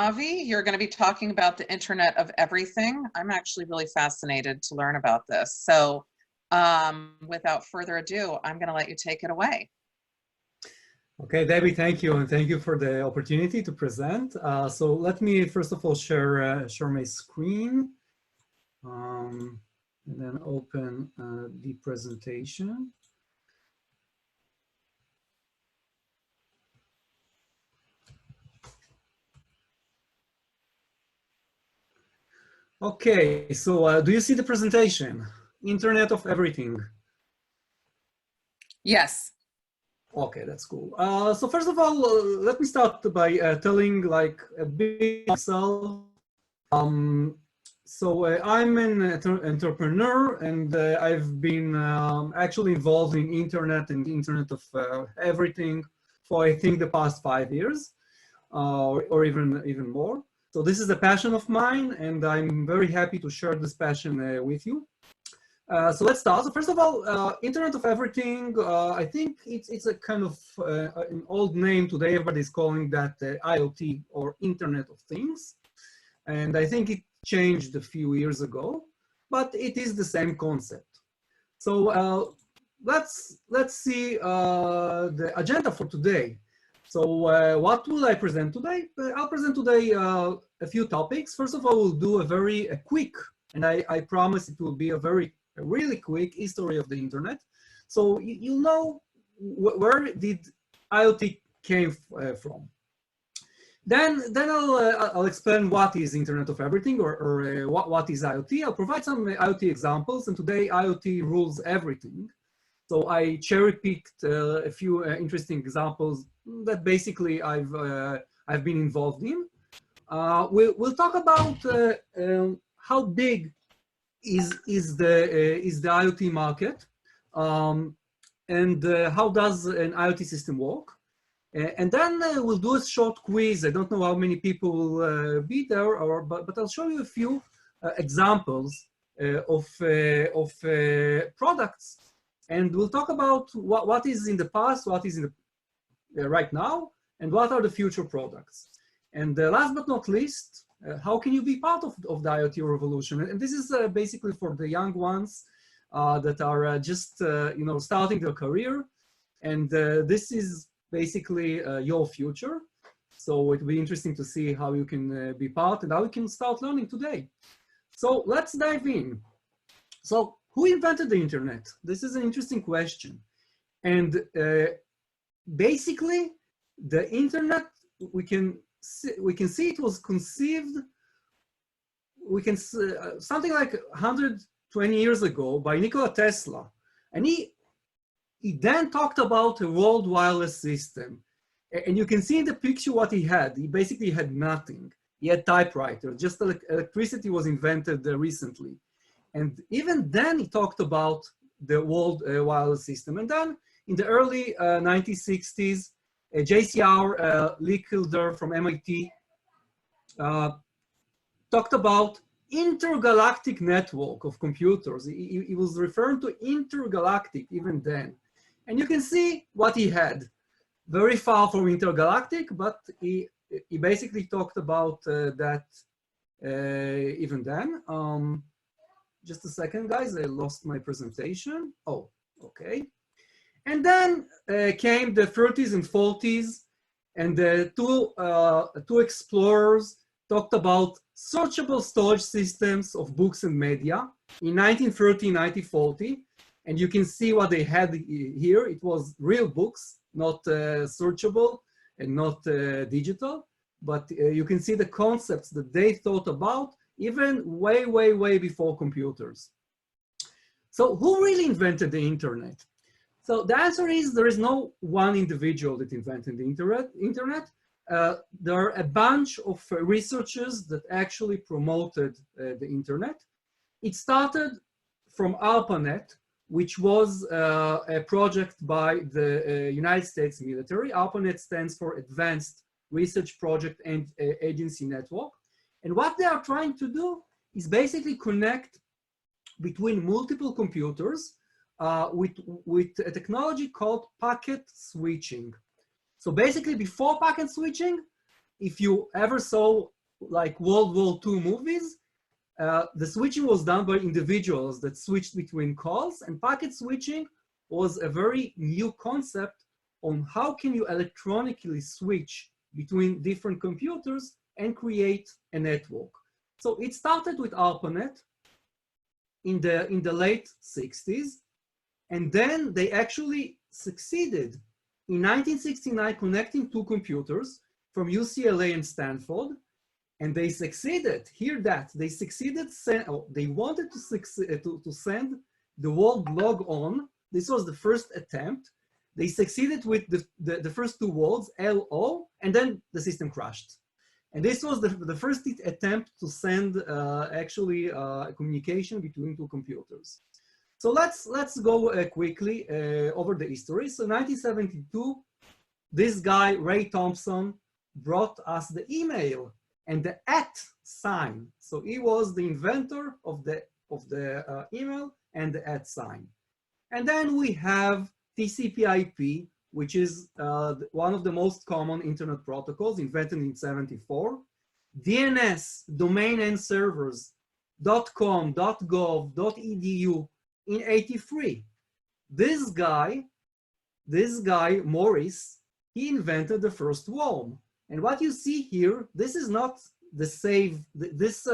Avi, you're going to be talking about the Internet of Everything. I'm actually really fascinated to learn about this. So without further ado, I'm going to let you take it away. Okay, Debbie, thank you. And thank you for the opportunity to present. So let me first of all share my screen and then open the presentation. Okay, so do you see the presentation? Internet of Everything. Yes. Okay, that's cool. So first of all, let me start by telling like a bit myself. So I'm an entrepreneur, and I've been actually involved in internet and Internet of Everything for I think the past 5 years, or even more. So this is a passion of mine, and I'm very happy to share this passion with you. So let's start. So first of all, Internet of Everything, I think it's a kind of an old name today. Everybody's calling that IoT, or Internet of Things. And I think it changed a few years ago, but it is the same concept. So let's see the agenda for today. So what will I present today? I'll present today a few topics. First of all, we'll do a quick, and I promise it will be a really quick history of the internet. So you'll know where did IoT came from. Then I'll explain what is Internet of Everything, or what is IoT. I'll provide some IoT examples, and today IoT rules everything. So I cherry-picked a few interesting examples that basically I've been involved in. We'll talk about how big is the IoT market, and how does an IoT system work. And then we'll do a short quiz. I don't know how many people will be there, but I'll show you a few examples of products, and we'll talk about what is in the past, what is in the right now, and what are the future products. And last but not least, how can you be part of the IoT revolution? And this is basically for the young ones that are just starting their career, and this is basically your future. So it will be interesting to see how you can be part and how you can start learning today. So let's dive in. So who invented the internet? This is an interesting question. And basically, the internet, we can see it was conceived, something like 120 years ago by Nikola Tesla. And he then talked about a world wireless system. And you can see in the picture what he had. He basically had nothing. He had typewriter, just electricity was invented recently. And even then he talked about the world wireless system. And then in the early 1960s, JCR Lickilder from MIT talked about intergalactic network of computers. He was referring to intergalactic even then. And you can see what he had. Very far from intergalactic, but he basically talked about that even then. Just a second, guys, I lost my presentation. Oh, okay. And then came the 30s and 40s, and the two explorers talked about searchable storage systems of books and media in 1930, 1940. And you can see what they had here. It was real books, not searchable and not digital. But you can see the concepts that they thought about even way, way, way before computers. So who really invented the internet? So the answer is there is no one individual that invented the internet. There are a bunch of researchers that actually promoted the internet. It started from ARPANET, which was a project by the United States military. ARPANET stands for Advanced Research Project and Agency Network. And what they are trying to do is basically connect between multiple computers with a technology called packet switching. So basically, before packet switching, if you ever saw like World War II movies, the switching was done by individuals that switched between calls, and packet switching was a very new concept on how can you electronically switch between different computers and create a network. So it started with ARPANET in the late 60s, and then they actually succeeded in 1969 connecting two computers from UCLA and Stanford, and they succeeded. Hear that, they succeeded. They wanted to send the world log on. This was the first attempt. They succeeded with the first two words, LO, and then the system crashed. And this was the first attempt to send actually communication between two computers. So let's go quickly over the history. So 1972, this guy, Ray Thompson, brought us the email and the @ sign. So he was the inventor of the email and the @ sign. And then we have TCP/IP, which is one of the most common internet protocols, invented in '74. DNS, domain name servers, .com, .gov, .edu in '83. This guy, Morris, he invented the first worm. And what you see here, this is not the save, this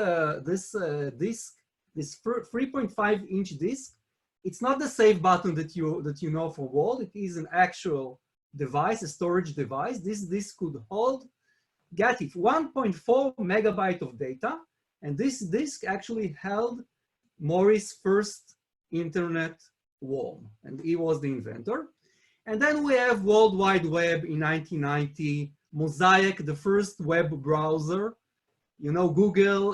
3.5-inch disk. It's not the save button that you know for Word. It is an actual device, a storage device. This disk could hold, get it, 1.4 megabyte of data. And this disk actually held Morris' first internet worm, and he was the inventor. And then we have World Wide Web in 1990, Mosaic, the first web browser. You know, Google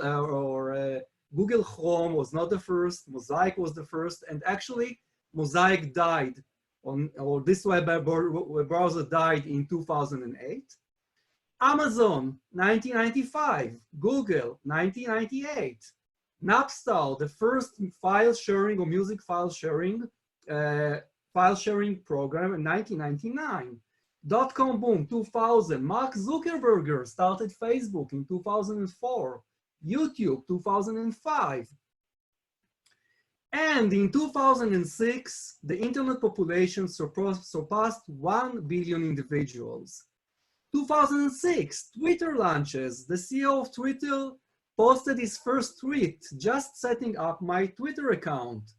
Google Chrome was not the first, Mosaic was the first, and actually Mosaic died or this web browser died in 2008. Amazon, 1995, Google, 1998, Napster, the first file sharing or music file sharing program in 1999. Dot-com boom, 2000. Mark Zuckerberg started Facebook in 2004. YouTube, 2005. And in 2006, the internet population surpassed 1 billion individuals. 2006, Twitter launches. The CEO of Twitter posted his first tweet, just setting up my Twitter account.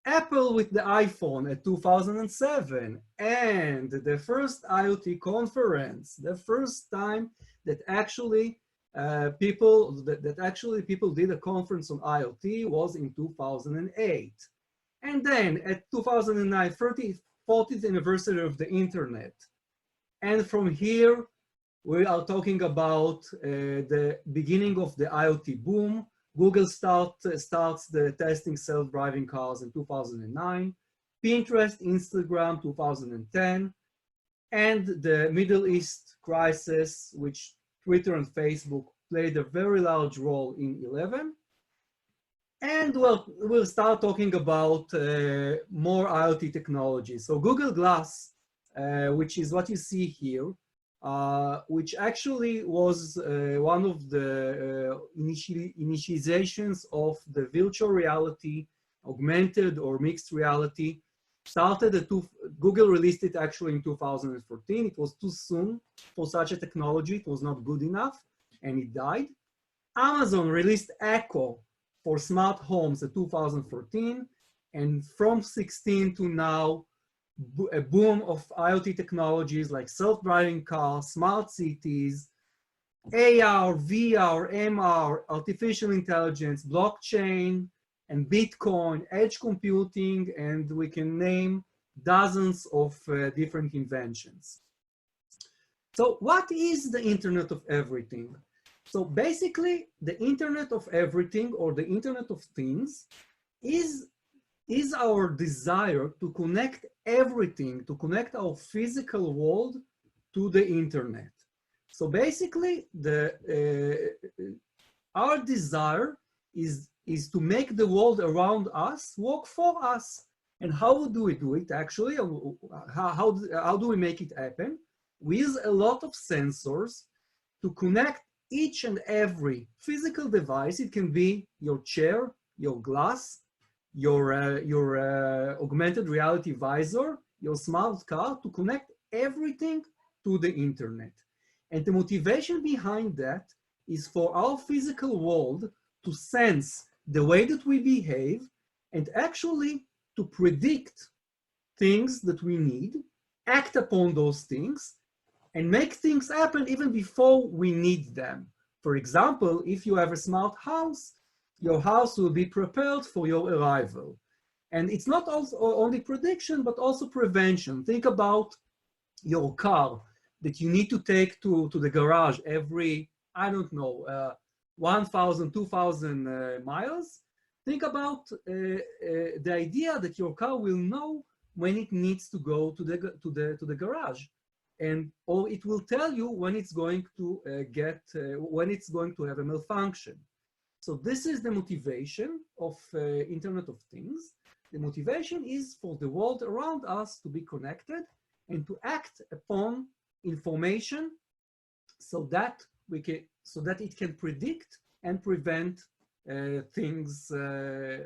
Apple with the iPhone at 2007, and the first IoT conference, the first time that actually people did a conference on IoT was in 2008. And then at 2009, 40th anniversary of the internet. And from here, we are talking about the beginning of the IoT boom. Google starts the testing self-driving cars in 2009, Pinterest, Instagram, 2010, and the Middle East crisis, which Twitter and Facebook played a very large role in 11. And we'll start talking about more IoT technology. So Google Glass, which is what you see here, which actually was one of the initializations of the virtual reality, augmented or mixed reality. Google released it actually in 2014. It was too soon for such a technology. It was not good enough, and it died. Amazon released Echo for smart homes in 2014, and from 16 to now, a boom of IoT technologies like self-driving cars, smart cities, AR, VR, MR, artificial intelligence, blockchain, and Bitcoin, edge computing, and we can name dozens of different inventions. So what is the Internet of Everything? So basically, the Internet of Everything, or the Internet of Things, is our desire to connect everything, to connect our physical world to the internet. So basically, our desire is to make the world around us work for us. And how do we do it actually? How do we make it happen? We use a lot of sensors to connect each and every physical device. It can be your chair, your glass, your augmented reality visor, your smart car, to connect everything to the internet. And the motivation behind that is for our physical world to sense the way that we behave and actually to predict things that we need, act upon those things, and make things happen even before we need them. For example, if you have a smart house, your house will be prepared for your arrival. And it's not also only prediction, but also prevention. Think about your car that you need to take to the garage every, I don't know, 1,000, 2,000 miles. Think about the idea that your car will know when it needs to go to the garage, and or it will tell you when it's going to when it's going to have a malfunction. So this is the motivation of Internet of Things. The motivation is for the world around us to be connected and to act upon information so that it can predict and prevent things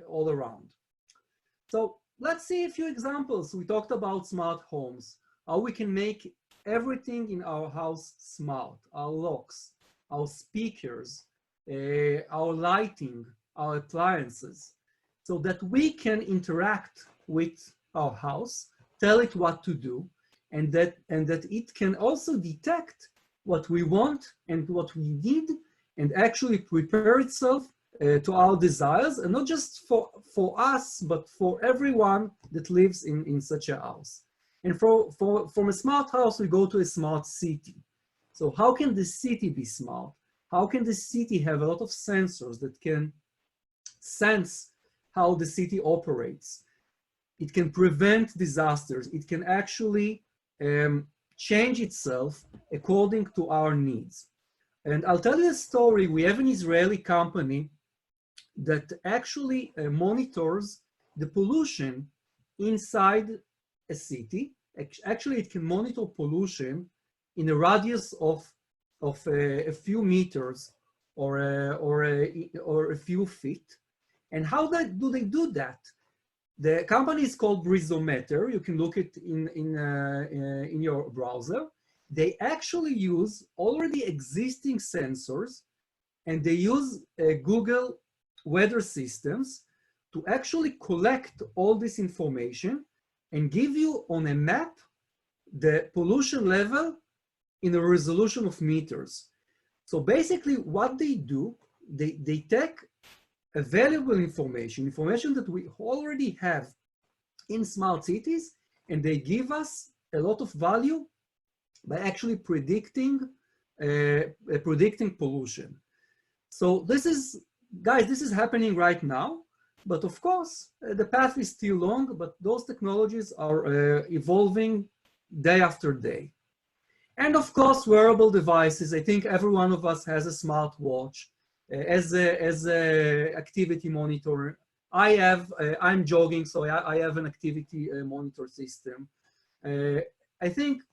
all around. So let's see a few examples. We talked about smart homes, how we can make everything in our house smart, our locks, our speakers, our lighting, our appliances, so that we can interact with our house, tell it what to do, and that it can also detect what we want and what we need, and actually prepare itself to our desires, and not just for us, but for everyone that lives in such a house. And from a smart house, we go to a smart city. So how can the city be smart? How can the city have a lot of sensors that can sense how the city operates? It can prevent disasters. It can actually change itself according to our needs. And I'll tell you a story. We have an Israeli company that actually monitors the pollution inside a city. Actually, it can monitor pollution in a radius of a few meters or a few feet. And how do they do that? The company is called Brizometer. You can look it in your browser. They actually use already existing sensors, and they use Google weather systems to actually collect all this information and give you on a map the pollution level in a resolution of meters. So basically what they do, they take a valuable information that we already have in smart cities, and they give us a lot of value by actually predicting pollution. So this is, guys, this is happening right now, but of course the path is still long, but those technologies are evolving day after day. And of course, wearable devices. I think every one of us has a smartwatch as a activity monitor. I'm jogging, so I have an activity monitor system. I think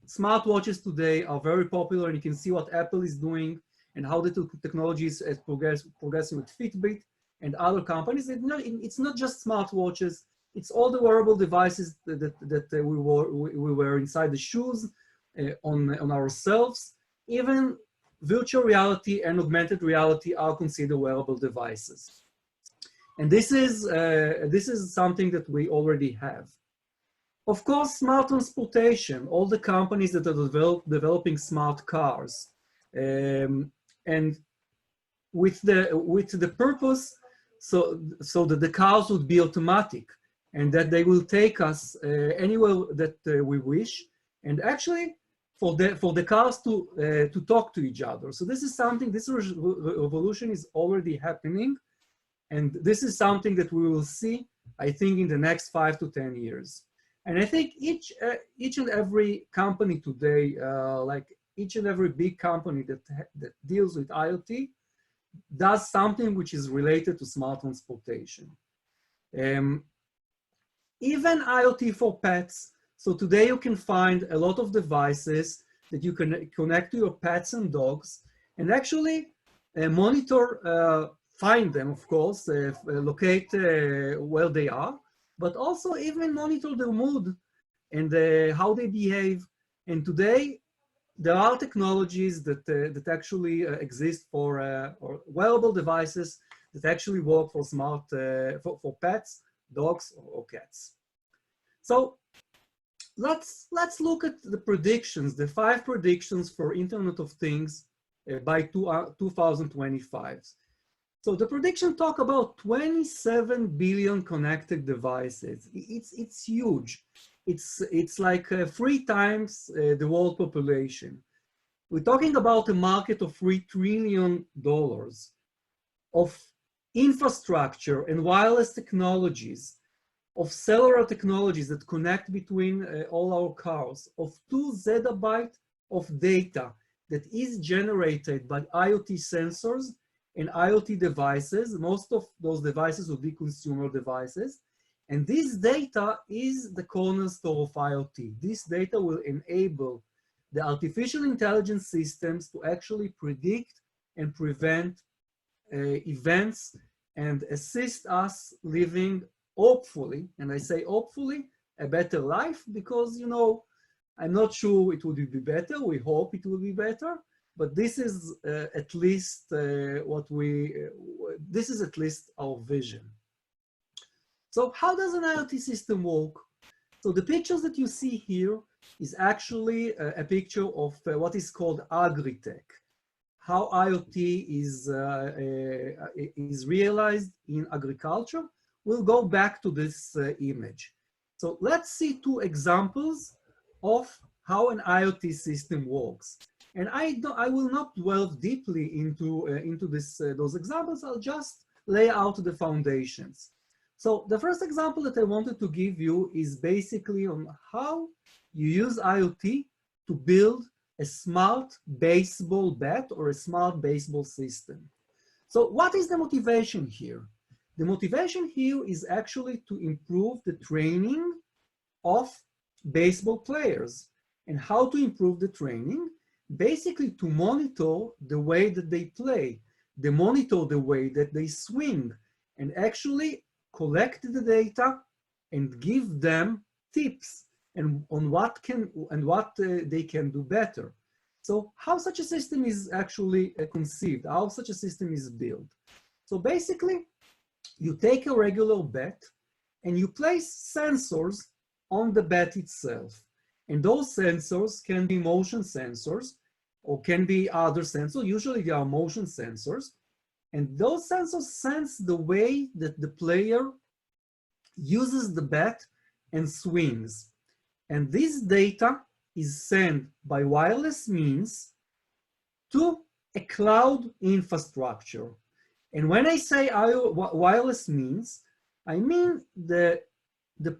smartwatches today are very popular, and you can see what Apple is doing and how the technology is progressing with Fitbit and other companies. It's not just smartwatches, it's all the wearable devices that we wear inside the shoes, on ourselves. Even virtual reality and augmented reality are considered wearable devices. And this is something that we already have. Of course, smart transportation, all the companies that are developing smart cars, and with the purpose so that the cars would be automatic and that they will take us anywhere that we wish, and actually for the cars to talk to each other. So this is something, this revolution is already happening, and this is something that we will see, I think, in the next 5 to 10 years. And I think each and every company today, like each and every big company that deals with IoT, does something which is related to smart transportation. Even IoT for pets. So today you can find a lot of devices that you can connect to your pets and dogs and actually monitor, find them, of course, locate where they are, but also even monitor their mood and how they behave. And today, there are technologies that actually exist for or wearable devices that actually work for smart for pets, dogs, or cats. So let's look at the predictions, the 5 predictions for Internet of Things by 2025. So the prediction talk about 27 billion connected devices. It's huge. It's like 3 times the world population. We're talking about a market of $3 trillion of infrastructure and wireless technologies, of cellular technologies that connect between all our cars, of 2 zettabyte of data that is generated by IoT sensors and IoT devices. Most of those devices will be consumer devices. And this data is the cornerstone of IoT. This data will enable the artificial intelligence systems to actually predict and prevent events and assist us living, hopefully, and I say hopefully, a better life, because, you know, I'm not sure it would be better. We hope it will be better, but this is at least this is at least our vision. So how does an IoT system work? So the pictures that you see here is actually a picture of what is called agri-tech, how IoT is realized in agriculture. We'll go back to this image. So let's see 2 examples of how an IoT system works. And I will not delve deeply into those examples. I'll just lay out the foundations. So the first example that I wanted to give you is basically on how you use IoT to build a smart baseball bat or a smart baseball system. So what is the motivation here? The motivation here is actually to improve the training of baseball players. And how to improve the training? Basically to monitor the way that they play, they monitor the way that they swing, and actually collect the data and give them tips and on what they can do better. So how such a system is actually conceived, how such a system is built. So basically, you take a regular bat and you place sensors on the bat itself. And those sensors can be motion sensors or can be other sensors. Usually they are motion sensors. And those sensors sense the way that the player uses the bat and swings. And this data is sent by wireless means to a cloud infrastructure. And when I say wireless means, I mean the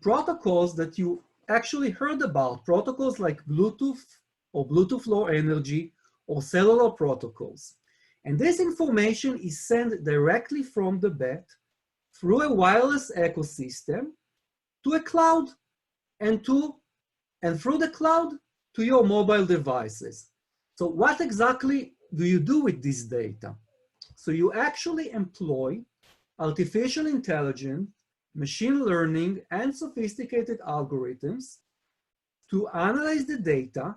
protocols that you actually heard about, protocols like Bluetooth or Bluetooth Low Energy or cellular protocols. And this information is sent directly from the bat through a wireless ecosystem to a cloud and through the cloud to your mobile devices. So what exactly do you do with this data? So you actually employ artificial intelligence, machine learning, and sophisticated algorithms to analyze the data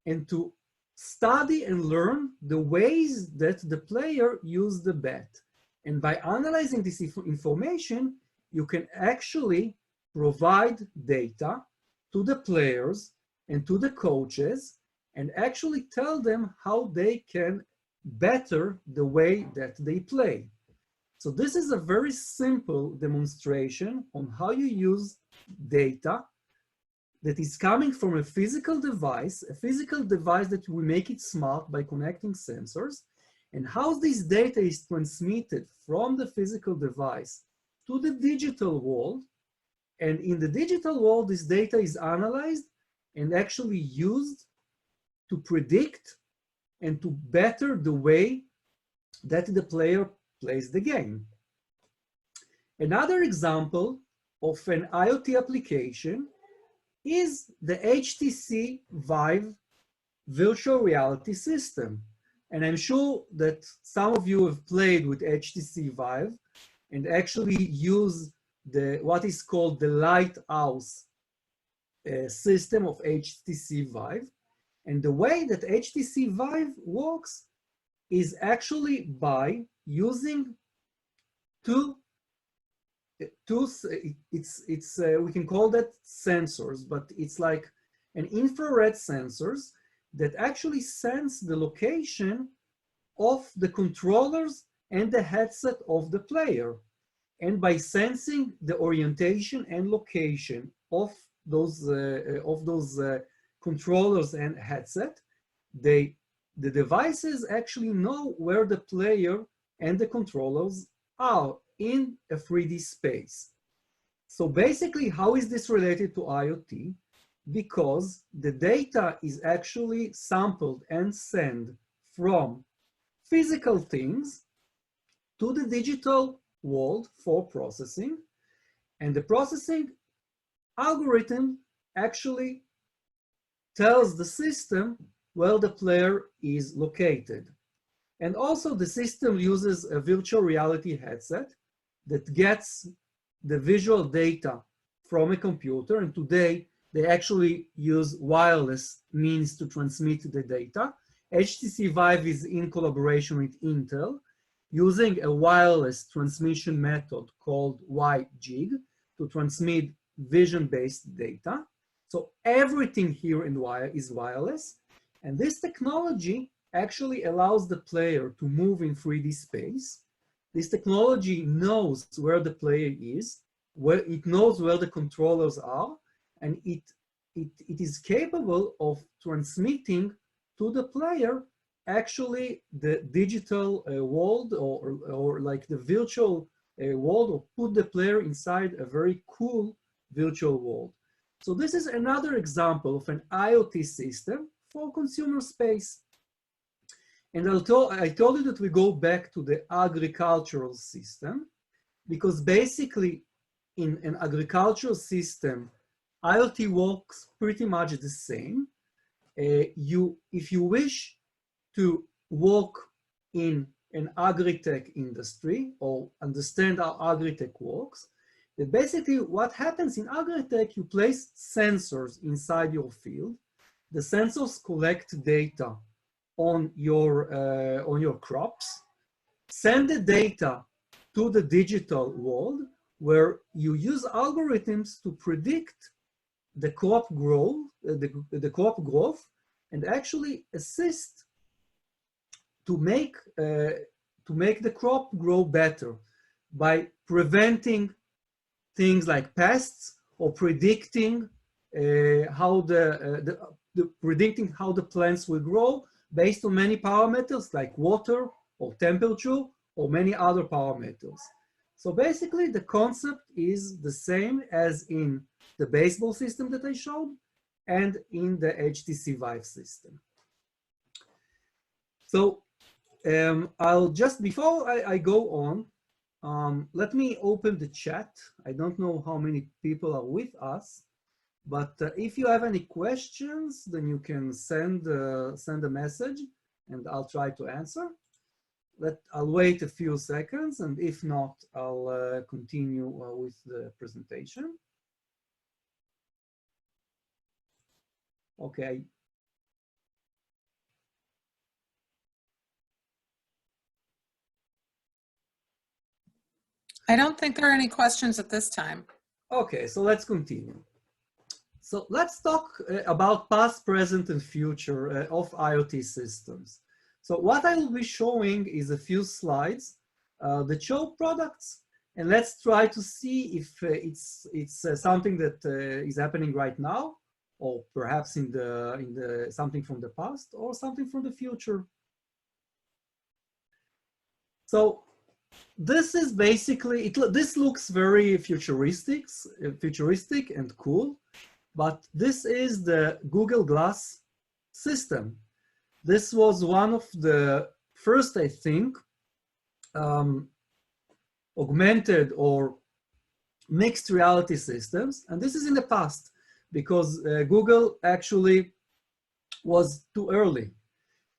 and to study and learn the ways that the player used the bat. And by analyzing this information, you can actually provide data to the players and to the coaches and actually tell them how they can better the way that they play. So this is a very simple demonstration on how you use data that is coming from a physical device that will make it smart by connecting sensors, and how this data is transmitted from the physical device to the digital world. And in the digital world, this data is analyzed and actually used to predict and to better the way that the player plays the game. Another example of an IoT application is the HTC Vive virtual reality system. And I'm sure that some of you have played with HTC Vive and actually use what is called the lighthouse system of HTC Vive. And the way that HTC Vive works is actually by using we can call that sensors, but it's like an infrared sensors that actually sense the location of the controllers and the headset of the player. And by sensing the orientation and location of those controllers and headset, the devices actually know where the player and the controllers are in a 3D space. So basically, how is this related to IoT? Because the data is actually sampled and sent from physical things to the digital world for processing, and the processing algorithm actually tells the system where the player is located. And also the system uses a virtual reality headset that gets the visual data from a computer, and today they actually use wireless means to transmit the data. HTC Vive is in collaboration with Intel, using a wireless transmission method called WiGig to transmit vision-based data. So everything here is wireless, and this technology actually allows the player to move in 3D space. This technology knows where the player is, where it knows where the controllers are, and it is capable of transmitting to the player actually the digital world or like the virtual world, or put the player inside a very cool virtual world. So this is another example of an IoT system for consumer space. And I told you that we go back to the agricultural system, because basically in an agricultural system, IoT works pretty much the same. If you wish to work in an agri-tech industry or understand how agri-tech works, that basically what happens in agri-tech, you place sensors inside your field. The sensors collect data on your crops, send the data to the digital world, where you use algorithms to predict the crop growth, and actually assist to make the crop grow better by preventing things like pests, or predicting how predicting how the plants will grow based on many parameters like water or temperature or many other parameters. So basically the concept is the same as in the baseball system that I showed and in the HTC Vive system. So I'll just, before I go on, let me open the chat. I don't know how many people are with us, but if you have any questions, then you can send a message and I'll try to answer. I'll wait a few seconds, and if not, I'll continue with the presentation. Okay. I don't think there are any questions at this time. Okay, so let's continue. So let's talk about past, present, and future of IoT systems. So what I will be showing is a few slides that show products, and let's try to see if it's something that is happening right now, or perhaps in the something from the past, or something from the future. So this is basically this looks very futuristic and cool, but this is the Google Glass system. This was one of the first, I think, augmented or mixed reality systems. And this is in the past, because Google actually was too early.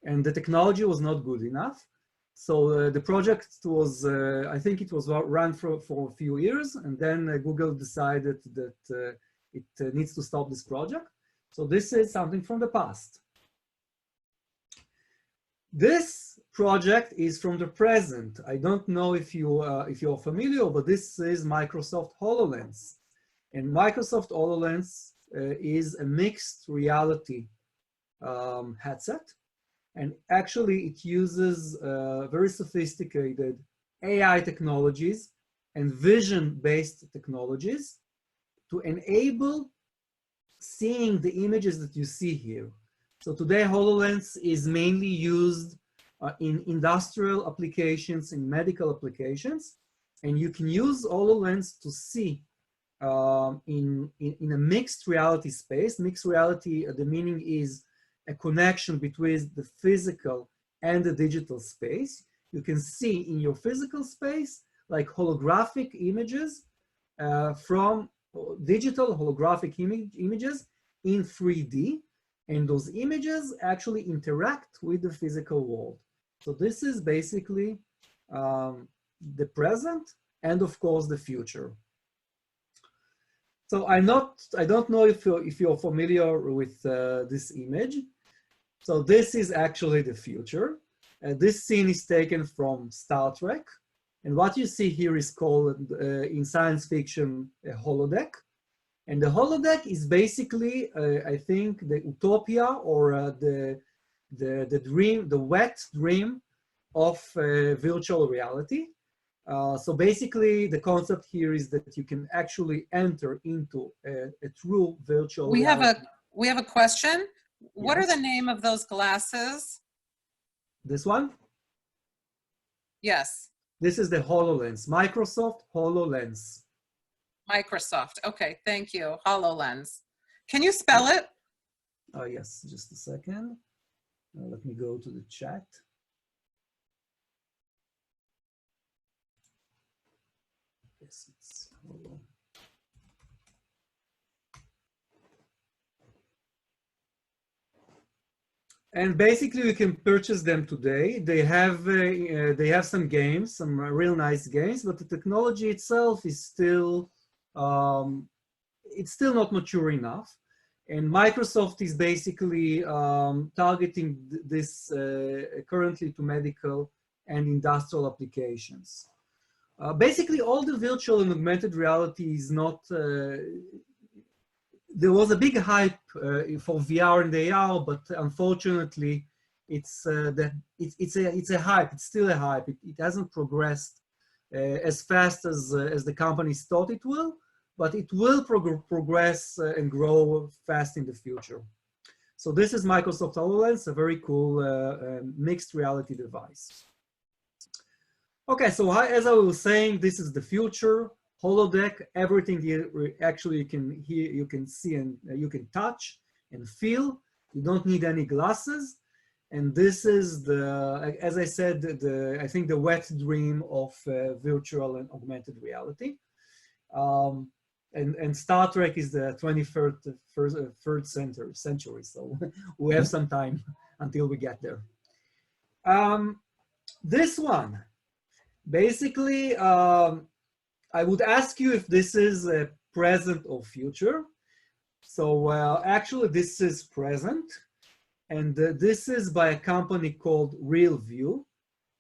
and the technology was not good enough. So the project was, I think it was run for a few years, and then Google decided that it needs to stop this project. So this is something from the past. This project is from the present. I don't know if you're familiar, but this is Microsoft Hololens. And Microsoft Hololens is a mixed reality headset. And actually it uses very sophisticated AI technologies and vision-based technologies to enable seeing the images that you see here. So today HoloLens is mainly used in industrial applications, in medical applications, and you can use HoloLens to see in a mixed reality space. Mixed reality, the meaning is a connection between the physical and the digital space. You can see in your physical space like holographic images from digital holographic images in 3D, and those images actually interact with the physical world. So this is basically the present and of course the future. So I don't know if you're familiar with this image. So this is actually the future. This scene is taken from Star Trek. And what you see here is called, in science fiction, a holodeck. And the holodeck is basically, I think, the utopia or the dream, the wet dream of virtual reality. So basically, the concept here is that you can actually enter into a true virtual reality. We have a question. What Yes. are the name of those glasses? This one? Yes. This is the HoloLens, Microsoft HoloLens. Microsoft. Okay, thank you. HoloLens. Can you spell it? Yes, just a second. Let me go to the chat. Yes, it's Holo. And basically, you can purchase them today. They have some games, some real nice games, but the technology itself is still it's still not mature enough. And Microsoft is basically targeting this currently to medical and industrial applications. Basically, all the virtual and augmented reality is not. There was a big hype for VR and AR, but unfortunately, it's a hype. It's still a hype. It hasn't progressed as fast as the companies thought it will, but it will progress and grow fast in the future. So this is Microsoft HoloLens, a very cool mixed reality device. Okay, so as I was saying, this is the future. Holodeck, everything here actually you can hear, you can see, and you can touch and feel. You don't need any glasses. And this is the, as I said, I think the wet dream of virtual and augmented reality. And Star Trek is the 21st century, so we have some time until we get there. This one, basically, I would ask you if this is a present or future. So actually this is present, and this is by a company called RealView.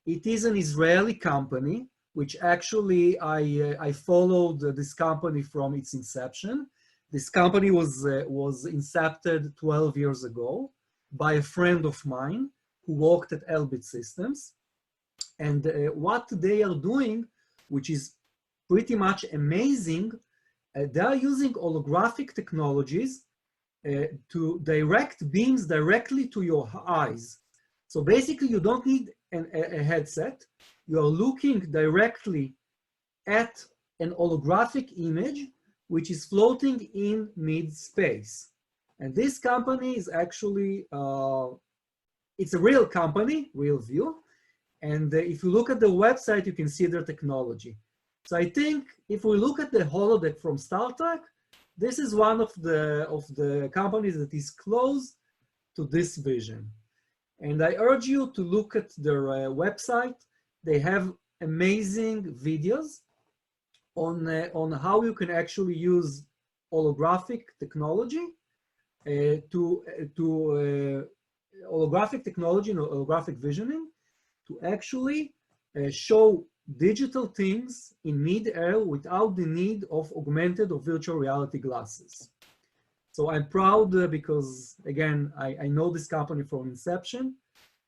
It is an Israeli company, which actually I followed this company from its inception. This company was incepted 12 years ago by a friend of mine who worked at Elbit Systems. And what they are doing, which is pretty much amazing, they are using holographic technologies to direct beams directly to your eyes. So basically you don't need a headset. You are looking directly at an holographic image, which is floating in mid-space. And this company is actually, it's a real company, RealView. And if you look at the website, you can see their technology. So I think if we look at the holodeck from Star Trek, this is one of the companies that is close to this vision. And I urge you to look at their website. They have amazing videos on how you can actually use holographic technology holographic technology and holographic visioning to actually show digital things in mid-air without the need of augmented or virtual reality glasses. So I'm proud because, again, I know this company from inception,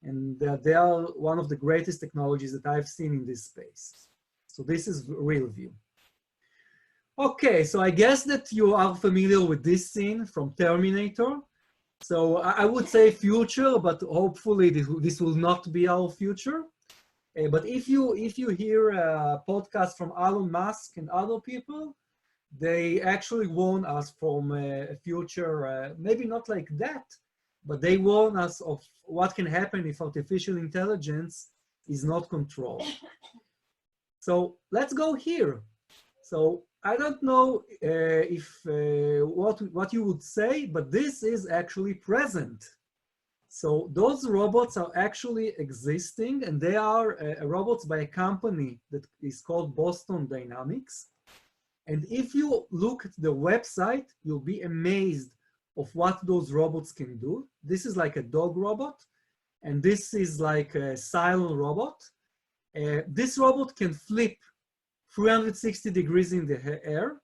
and they are one of the greatest technologies that I've seen in this space. So this is RealView. Okay, so I guess that you are familiar with this scene from Terminator. So I would say future, but hopefully this will not be our future. But if you hear a podcast from Elon Musk and other people, they actually warn us from a future, maybe not like that, but they warn us of what can happen if artificial intelligence is not controlled. So let's go here. So I don't know what you would say, but this is actually present. So those robots are actually existing, and they are robots by a company that is called Boston Dynamics. And if you look at the website, you'll be amazed of what those robots can do. This is like a dog robot, and this is like a silent robot. This robot can flip 360 degrees in the air,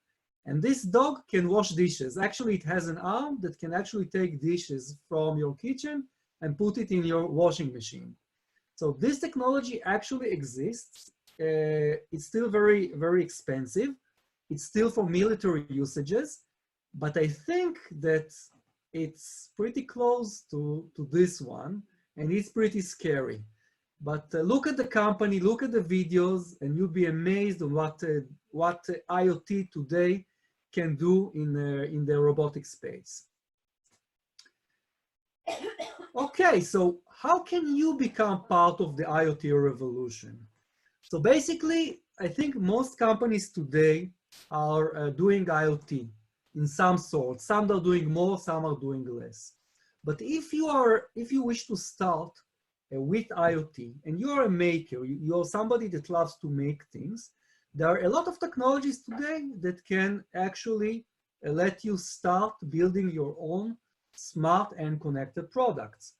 and this dog can wash dishes. Actually, it has an arm that can actually take dishes from your kitchen and put it in your washing machine. So this technology actually exists. It's still very, very expensive. It's still for military usages, but I think that it's pretty close to this one, and it's pretty scary. But look at the company, look at the videos, and you'll be amazed on what IoT today can do in the robotic space. Okay, so how can you become part of the IoT revolution? So basically, I think most companies today are doing IoT in some sort. Some are doing more, some are doing less. But if you wish to start with IoT and you're a maker, you're somebody that loves to make things, there are a lot of technologies today that can actually let you start building your own smart and connected products.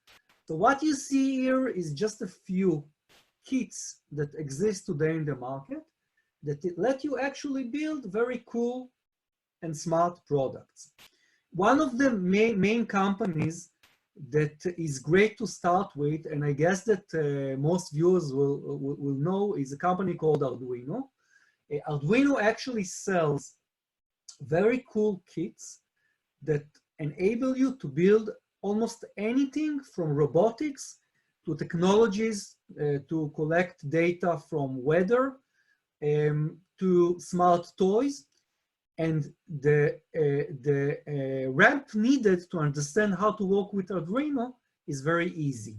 So what you see here is just a few kits that exist today in the market that let you actually build very cool and smart products. One of the main companies that is great to start with, and I guess that most viewers will know, is a company called Arduino. Arduino actually sells very cool kits that enable you to build almost anything from robotics to technologies to collect data from weather to smart toys. And the ramp needed to understand how to work with Arduino is very easy.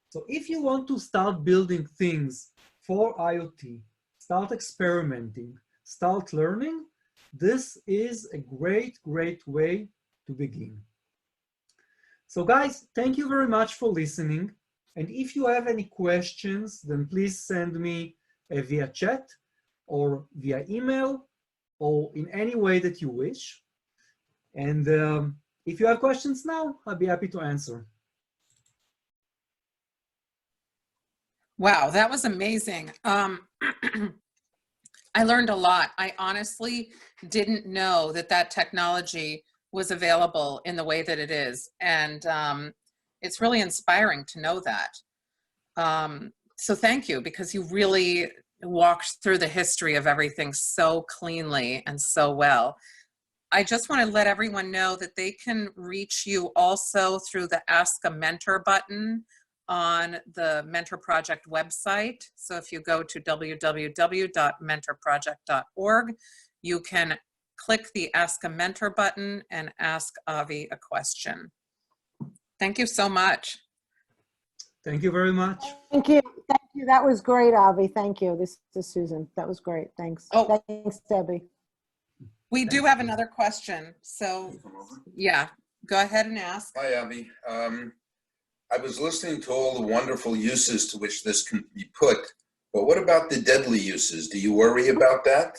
So if you want to start building things for IoT, start experimenting, start learning, this is a great, great way to begin. So guys, thank you very much for listening. And if you have any questions, then please send me via chat or via email or in any way that you wish. And if you have questions now, I'll be happy to answer. Wow, that was amazing. I learned a lot. I honestly didn't know that that technology was available in the way that it is. And it's really inspiring to know that. So thank you, because you really walked through the history of everything so cleanly and so well. I just want to let everyone know that they can reach you also through the Ask a Mentor button on the Mentor Project website. So if you go to www.mentorproject.org, you can click the Ask a Mentor button and ask Avi a question. Thank you so much. Thank you very much. Thank you. Thank you. That was great, Avi. Thank you. This is Susan. That was great. Thanks. Oh. Thanks, Debbie. We do have another question. So yeah, go ahead and ask. Hi, Avi. I was listening to all the wonderful uses to which this can be put, but what about the deadly uses? Do you worry about that?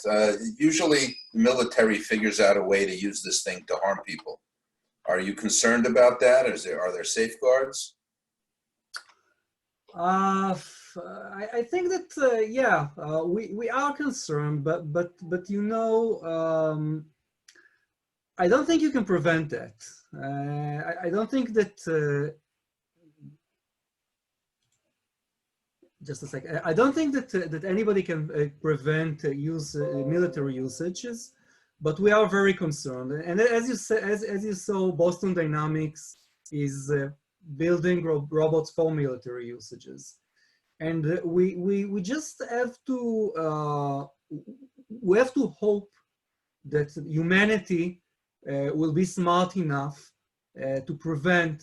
Usually the military figures out a way to use this thing to harm people. Are you concerned about that? Are there safeguards? I think that yeah, we are concerned, but you know, I don't think you can prevent that. I don't think that. Just a second. I don't think that that anybody can prevent military usages, but we are very concerned. And as you say, as you saw, Boston Dynamics is building robots for military usages, and we just have to hope that humanity will be smart enough to prevent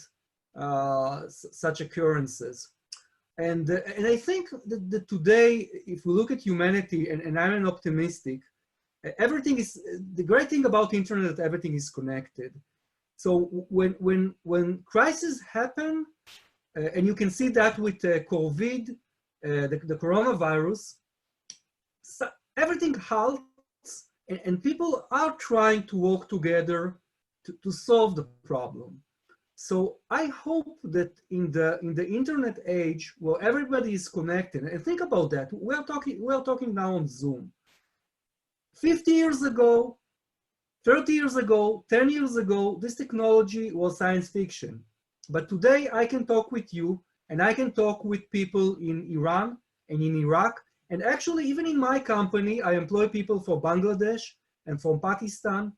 such occurrences. And I think that today, if we look at humanity, and I'm an optimistic, everything is, the great thing about internet, that everything is connected. So when crises happen, and you can see that with COVID, the coronavirus, so everything halts, and people are trying to work together to solve the problem. So I hope that in the internet age, where everybody is connected, and think about that, we're talking now on Zoom. 50 years ago, 30 years ago, 10 years ago, this technology was science fiction. But today I can talk with you, and I can talk with people in Iran and in Iraq, and actually even in my company, I employ people from Bangladesh and from Pakistan.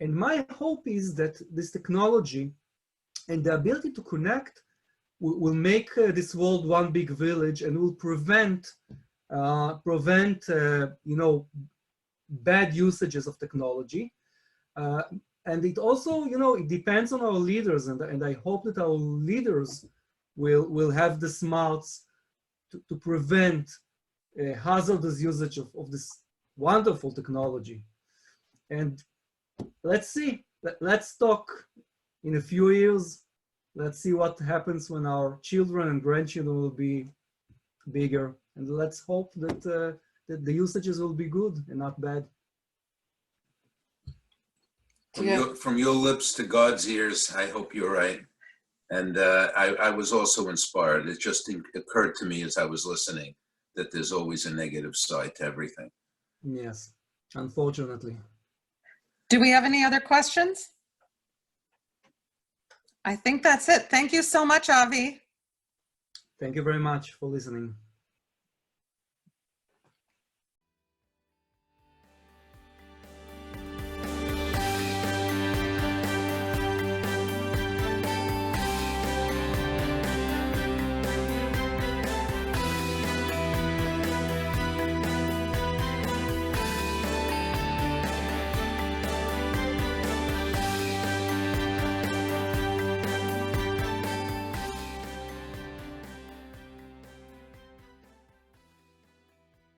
And my hope is that this technology and the ability to connect will make this world one big village, and will prevent you know, bad usages of technology. And it also, you know, it depends on our leaders, and I hope that our leaders will have the smarts to prevent hazardous usage of this wonderful technology. And let's see, let's talk in a few years. Let's see what happens when our children and grandchildren will be bigger. And let's hope that, that the usages will be good and not bad. From your lips to God's ears, I hope you're right. And I was also inspired. It just occurred to me as I was listening that there's always a negative side to everything. Yes, unfortunately. Do we have any other questions? I think that's it. Thank you so much, Avi. Thank you very much for listening.